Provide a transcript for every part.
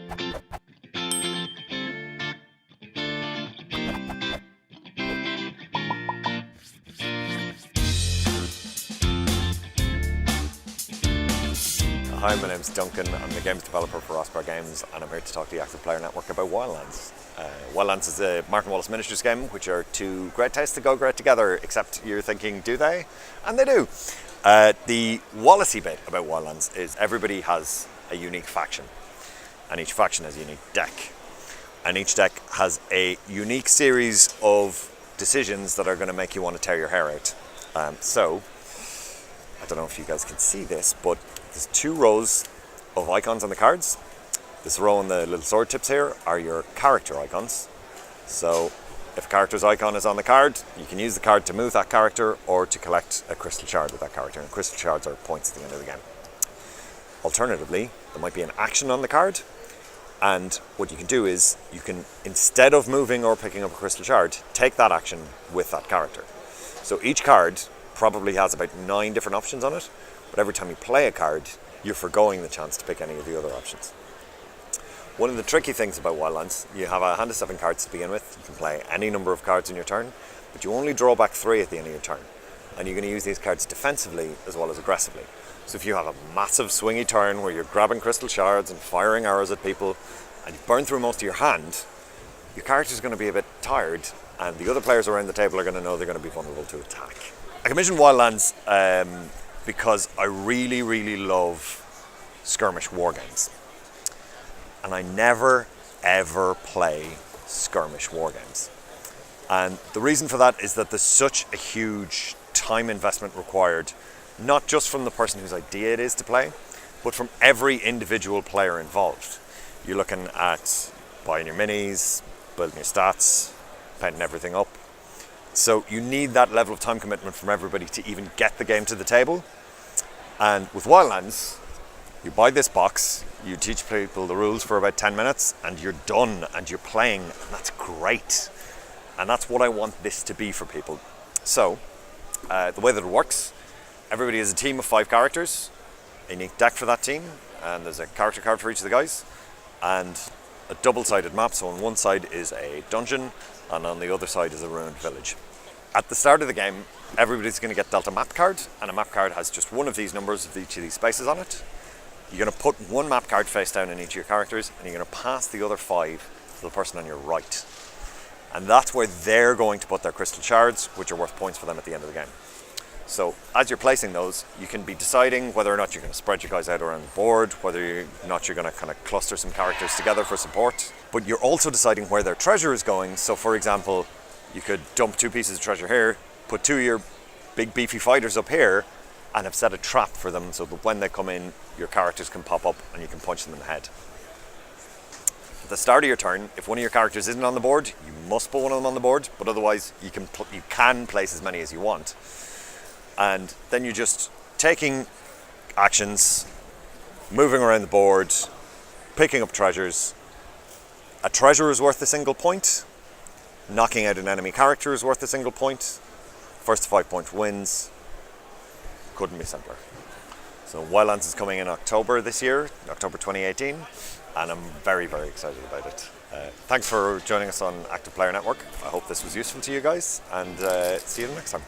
Hi, my name's Duncan. I'm the games developer for Osprey Games, and I'm here to talk to the Active Player Network about Wildlands. Wildlands is a Martin Wallace miniatures game, which are two great tastes that go great together, except you're thinking, do they? And they do. The Wallacey bit about Wildlands is everybody has a unique faction, and each faction has a unique deck. And each deck has a unique series of decisions that are going to make you want to tear your hair out. So, I don't know if you guys can see this, but there's two rows of icons on the cards. This row and the little sword tips here are your character icons. So if a character's icon is on the card, you can use the card to move that character or to collect a crystal shard with that character. And crystal shards are points at the end of the game. Alternatively, there might be an action on the card. And what you can do is you can, instead of moving or picking up a crystal shard, take that action with that character. So each card probably has about 9 different options on it. But every time you play a card, you're forgoing the chance to pick any of the other options. One of the tricky things about Wildlands, you have a hand of 7 cards to begin with. You can play any number of cards in your turn, but you only draw back 3 at the end of your turn. And you're going to use these cards defensively as well as aggressively. So if you have a massive swingy turn where you're grabbing crystal shards and firing arrows at people, and you burn through most of your hand, your character's going to be a bit tired, and the other players around the table are going to know they're going to be vulnerable to attack. I commissioned Wildlands because I really, really love skirmish war games. And I never, ever play skirmish war games. And the reason for that is that there's such a huge time investment required, not just from the person whose idea it is to play, but from every individual player involved. You're looking at buying your minis, building your stats, painting everything up. So you need that level of time commitment from everybody to even get the game to the table. And with Wildlands, you buy this box, you teach people the rules for about 10 minutes, and you're done, and you're playing, and that's great. And that's what I want this to be for people. So, the way that it works, everybody has a team of 5 characters, a unique deck for that team, and there's a character card for each of the guys, and a double-sided map, so on one side is a dungeon, and on the other side is a ruined village. At the start of the game, everybody's going to get dealt a map card, and a map card has just one of these numbers of each of these spaces on it. You're going to put one map card face down in each of your characters, and you're going to pass the other 5 to the person on your right. And that's where they're going to put their crystal shards, which are worth points for them at the end of the game. So as you're placing those, you can be deciding whether or not you're going to spread your guys out around the board, whether or not you're going to kind of cluster some characters together for support. But you're also deciding where their treasure is going. So for example, you could dump 2 pieces of treasure here, put 2 of your big beefy fighters up here, and have set a trap for them so that when they come in, your characters can pop up and you can punch them in the head. At the start of your turn, if one of your characters isn't on the board, you must put one of them on the board, but otherwise you can place as many as you want. And then you're just taking actions, moving around the board, picking up treasures. A treasure is worth a single point. Knocking out an enemy character is worth a single point. First to 5 points wins. Couldn't be simpler. So Wildlands is coming in October this year, October 2018, and I'm very, very excited about it. Thanks for joining us on Active Player Network. I hope this was useful to you guys, and see you the next time.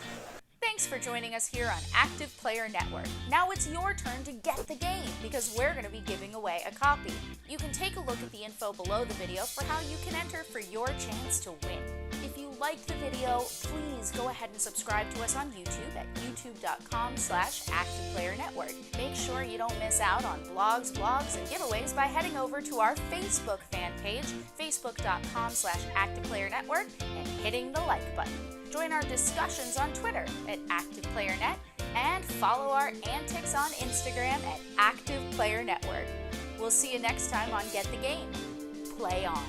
Thanks for joining us here on Active Player Network. Now it's your turn to get the game, because we're going to be giving away a copy. You can take a look at the info below the video for how you can enter for your chance to win. If you liked the video, please go ahead and subscribe to us on YouTube at youtube.com/ActivePlayerNetwork. Make sure you don't miss out on blogs, and giveaways by heading over to our Facebook fan page, facebook.com/ActivePlayerNetwork, and hitting the like button. Join our discussions on Twitter at ActivePlayerNet, and follow our antics on Instagram at ActivePlayerNetwork. We'll see you next time on Get the Game. Play on.